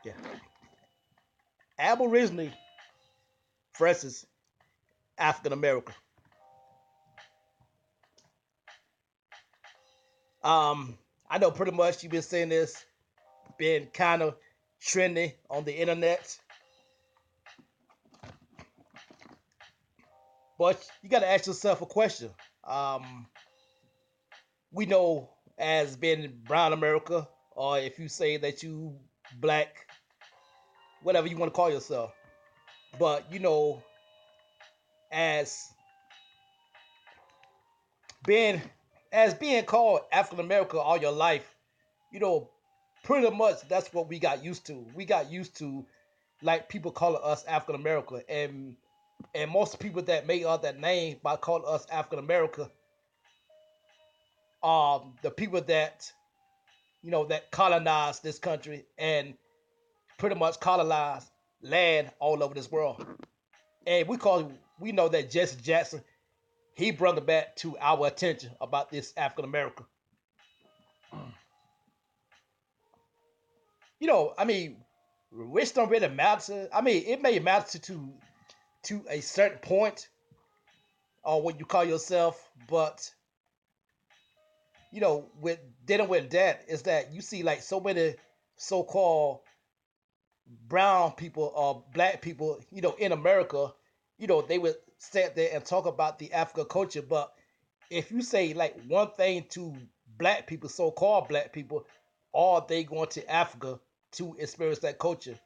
Yeah. Aboriginal versus African American. Um, I know pretty much you've been saying this, been kind of trendy on the internet, but you got to ask yourself a question. Um, we know as being brown America, or if you say that you black, whatever you want to call yourself, but as being being called African America all your life, you know, pretty much that's what we got used to. We got used to like people calling us African America, and most people that made up that name by calling us African America are the people that that colonized this country and pretty much colonized land all over this world. And we know that Jesse Jackson he brought it back to our attention about this African America. I mean, which don't really matter. I mean, it may matter to a certain point or what you call yourself, but with dealing with that is that you see like so many so-called brown people or black people, in America, they would sit there and talk about the African culture, but if you say like one thing to black people, so-called black people, are they going to Africa to experience that culture?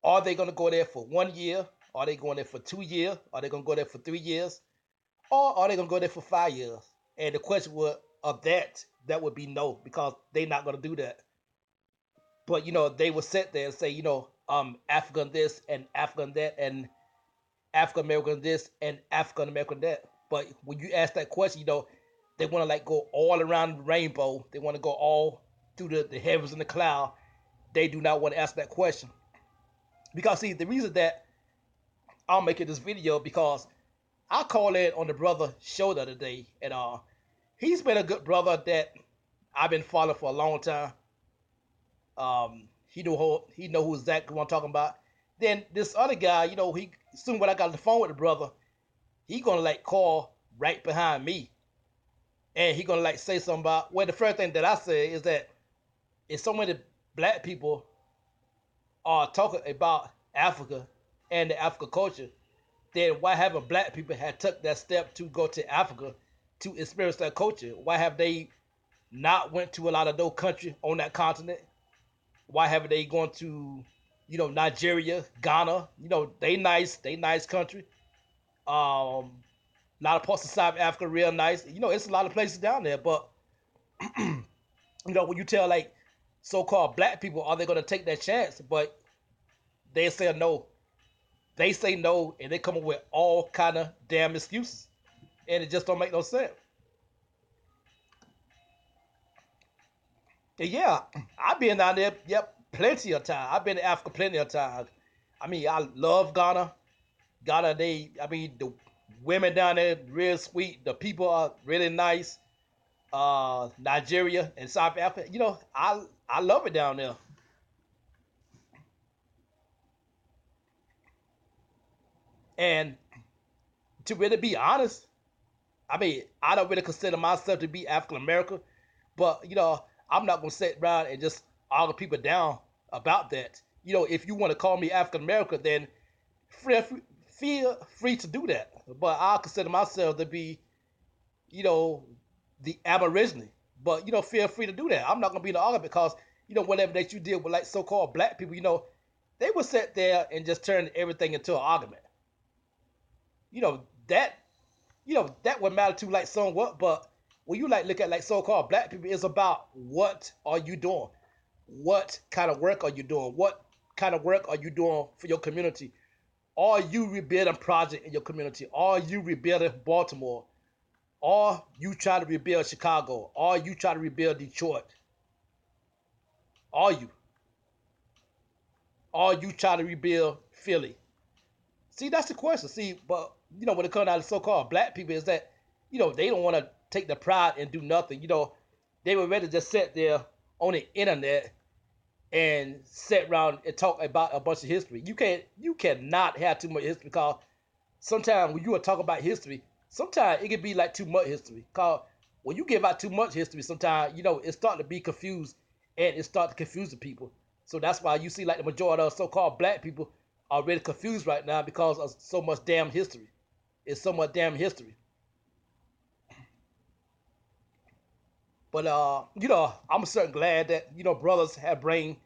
Are they going to go there for 1 year? Are they going there for 2 years? Are they going to go there for 3 years? Or are they going to go there for 5 years? And the question of that would be no, because they're not going to do that. But they will sit there and say, African this and African that and African American this and African American that. But when you ask that question, they want to like go all around the rainbow. They want to go all through the heavens and the cloud. They do not want to ask that question. Because see, the reason that I'm making this video because I called in on the brother show the other day, and he's been a good brother that I've been following for a long time. He know who exactly what I'm talking about. Then this other guy, he soon when I got on the phone with the brother, he gonna like call right behind me, and he gonna like say something about. Well, the first thing that I say is that if so many black people are talking about Africa and the African culture, then why haven't black people had took that step to go to Africa to experience that culture? Why have they not went to a lot of those countries on that continent? Why haven't they gone to, Nigeria, Ghana? They nice country. A lot of parts of South Africa real nice. It's a lot of places down there, but when you tell like so-called black people, are they gonna take that chance? But they say no. They say no, and they come up with all kind of damn excuses, and it just don't make no sense. And yeah, I've been down there. Yep, plenty of time. I've been to Africa plenty of times. I mean, I love Ghana. Ghana, the women down there real sweet. The people are really nice. Nigeria and South Africa. I love it down there. And to really be honest, I mean, I don't really consider myself to be African American, but I'm not gonna sit around and just argue people down about that. If you want to call me African American, then feel feel free to do that. But I consider myself to be, you know, the Aborigine. But feel free to do that. I'm not gonna be in the argument because whatever that you deal with, like so-called black people, they will sit there and just turn everything into an argument. You know that that would matter to like somewhat, but when you like look at like so-called black people, it's about what are you doing, what kind of work are you doing, what kind of work are you doing for your community, are you rebuilding project in your community, are you rebuilding Baltimore, are you trying to rebuild Chicago, are you trying to rebuild Detroit, are you trying to rebuild Philly? See, that's the question. See, but when it comes down to so-called black people, is that they don't want to take the pride and do nothing. They would rather just sit there on the internet and sit around and talk about a bunch of history. You cannot have too much history because sometimes when you are talking about history, sometimes it can be like too much history. Cause when you give out too much history, sometimes it start to be confused and it start to confuse the people. So that's why you see like the majority of so-called black people are really confused right now because of so much damn history. It's so much damn history. But I'm certain glad that brothers have bring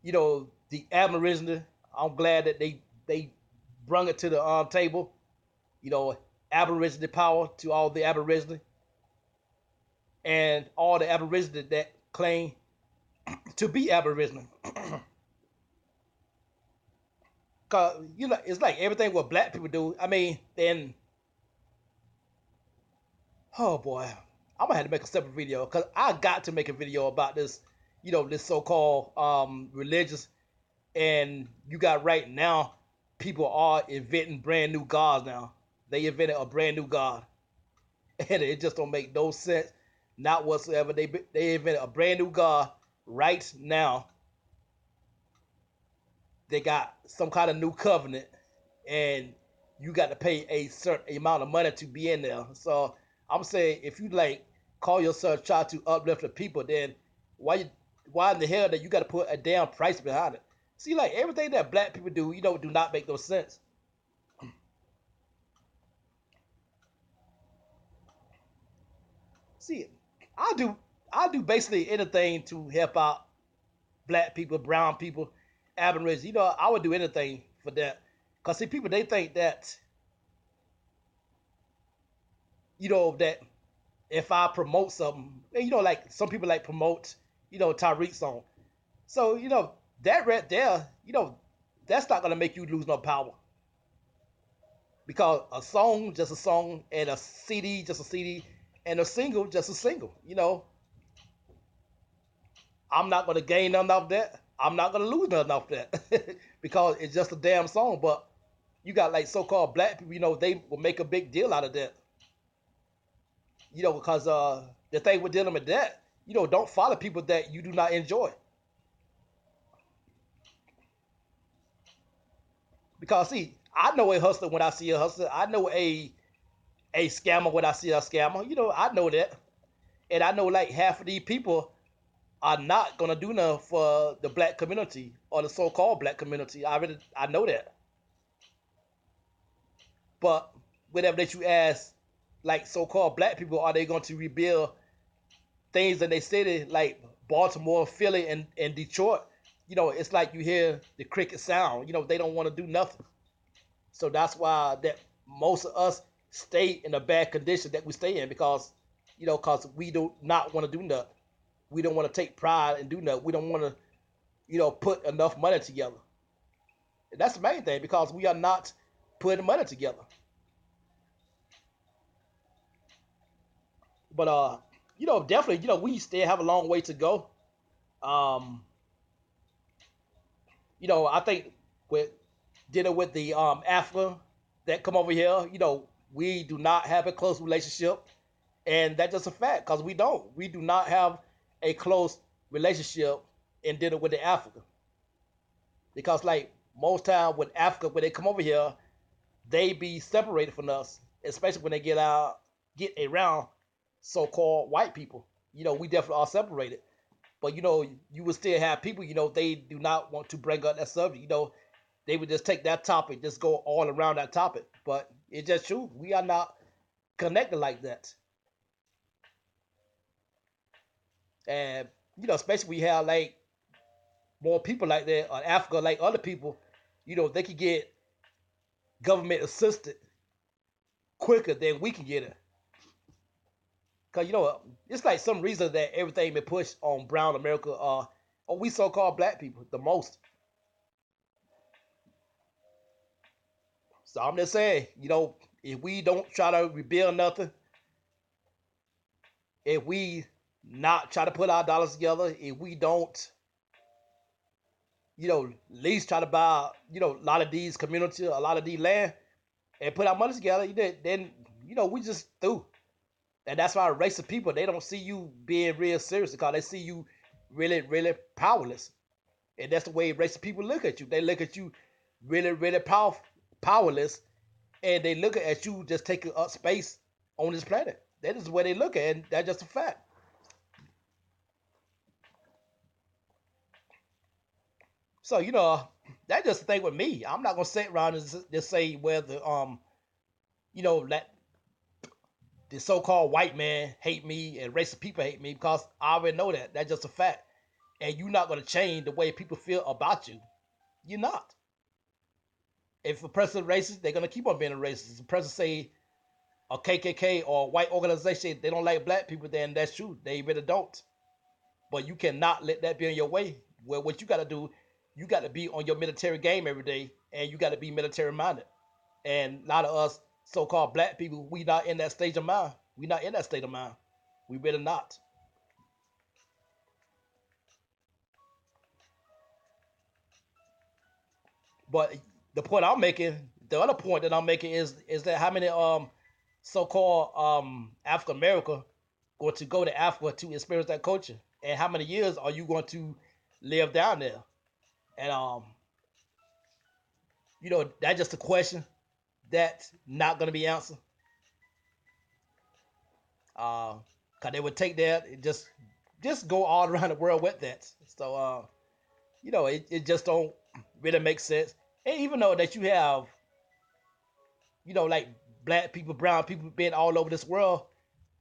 the Aboriginal. I'm glad that they brung it to the table. You know, Aboriginal power to all the Aboriginal and all the Aboriginal that claim to be Aboriginal. Cause it's like everything what black people do. I mean, then oh boy, I'm gonna have to make a separate video because I got to make a video about this. This so-called religious, and you got right now, people are inventing brand new gods now. They invented a brand new god, and it just don't make no sense, not whatsoever. They invented a brand new god right now. They got some kind of new covenant, and you got to pay a certain amount of money to be in there. So I'm saying, if you like call yourself try to uplift the people, then why you why in the hell that you got to put a damn price behind it? See, like everything that black people do, do not make no sense. See, I do I do basically anything to help out black people, brown people, Aborigines. I would do anything for that. Cause see, people they think that that if I promote something, and, like some people like promote, Tyreek song. So that right there, that's not gonna make you lose no power because a song just a song, and a CD just a CD, and a single just a single. I'm not gonna gain nothing off that. I'm not gonna lose nothing off that because it's just a damn song. But you got like so-called black people, they will make a big deal out of that. Because the thing with dealing with that, don't follow people that you do not enjoy. Because see, I know a hustler when I see a hustler. I know a scammer when I see a scammer. I know that, and I know like half of these people are not gonna do nothing for the black community or the so-called black community. I know that. But whenever that you ask, like so-called black people, are they going to rebuild things in their city like Baltimore, Philly, and Detroit? It's like you hear the cricket sound. They don't want to do nothing. So that's why that most of us stay in a bad condition that we stay in because, because we do not want to do nothing. We don't want to take pride and do nothing. We don't want to, put enough money together. And that's the main thing because we are not putting money together. But definitely, we still have a long way to go. Um, I think with dealing with the Africa that come over here, we do not have a close relationship, and that's just a fact because we don't. We do not have a close relationship in dealing with the Africa because, like most time with Africa, when they come over here, they be separated from us, especially when they get around so-called white people. We definitely are separated. But you would still have people, they do not want to bring up that subject. They would just take that topic, just go all around that topic. But it's just true. We are not connected like that. And especially we have like more people like that or Africa, like other people, they could get government assisted quicker than we can get it. Cause it's like some reason that everything been pushed on brown America or we so-called black people the most. So I'm just saying, if we don't try to rebuild nothing, if we not try to put our dollars together, if we don't, at least try to buy, a lot of these communities, a lot of these land, and put our money together, then we just through. And that's why racist people, they don't see you being real serious because they see you really, really powerless. And that's the way racist people look at you. They look at you really, really powerless, and they look at you just taking up space on this planet. That is the way they look at it, and that's just a fact. So that's just the thing with me. I'm not gonna sit around and just say whether that the so-called white man hate me and racist people hate me, because I already know that. That's just a fact. And you're not gonna change the way people feel about you. You're not. If a person is racist, they're gonna keep on being a racist. If a person say a KKK or a white organization they don't like black people, then that's true. They really don't. But you cannot let that be in your way. Well, what you got to do, you got to be on your military game every day, and you got to be military minded. And a lot of us so-called black people, we not in that stage of mind. We not in that state of mind. We really not. But the point I'm making, the other point that I'm making is that how many so-called African America going to go to Africa to experience that culture, and how many years are you going to live down there? And that's just a question that's not going to be answered. Cause they would take that and just go all around the world with that. So it just don't really make sense. And even though that you have like black people, brown people been all over this world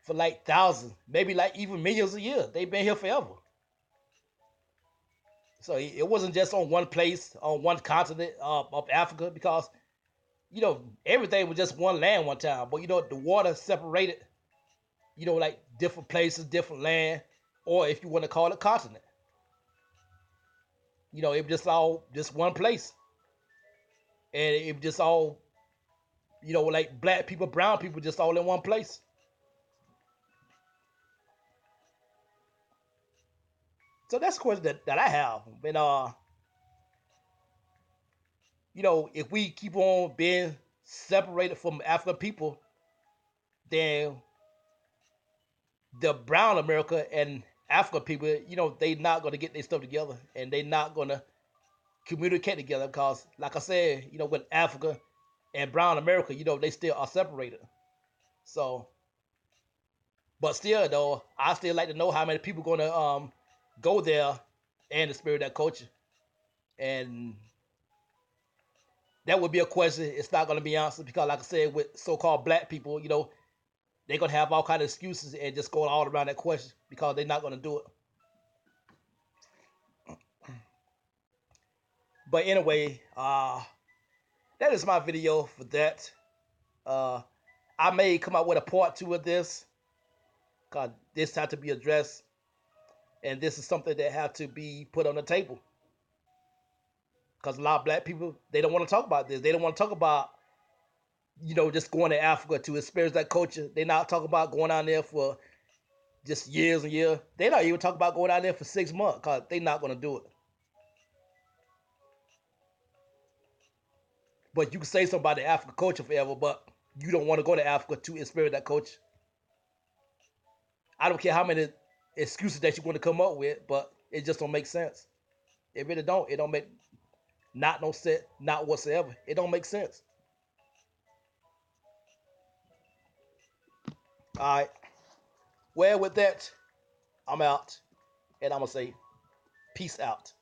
for like thousands, maybe like even millions of years. They've been here forever. So it wasn't just on one place, on one continent of Africa, because everything was just one land one time. But the water separated, like different places, different land, or if you want to call it continent. It was just all just one place, and it was just all like black people, brown people, just all in one place. So that's a question that I have. And if we keep on being separated from African people, then the brown America and African people, they not gonna get their stuff together, and they not gonna communicate together, because, like I said, with Africa and brown America, they still are separated. So, but still though, I still like to know how many people gonna go there and experience that culture, and that would be a question. It's not gonna be answered, because, like I said, with so-called black people, they're gonna have all kind of excuses and just go all around that question, because they're not gonna do it. But anyway, that is my video for that. Uh, I may come out with a part two of this, because this had to be addressed, and this is something that had to be put on the table. Because a lot of black people, they don't want to talk about this. They don't want to talk about just going to Africa to experience that culture. They're not talking about going down there for just years and years. They're not even talking about going down there for 6 months, because they're not going to do it. But you can say something about the African culture forever, but you don't want to go to Africa to experience that culture. I don't care how many excuses that you want to come up with, but it just don't make sense. It really don't. It don't make not no sense, not whatsoever. It don't make sense. All right. Well, with that, I'm out, and I'm gonna say peace out.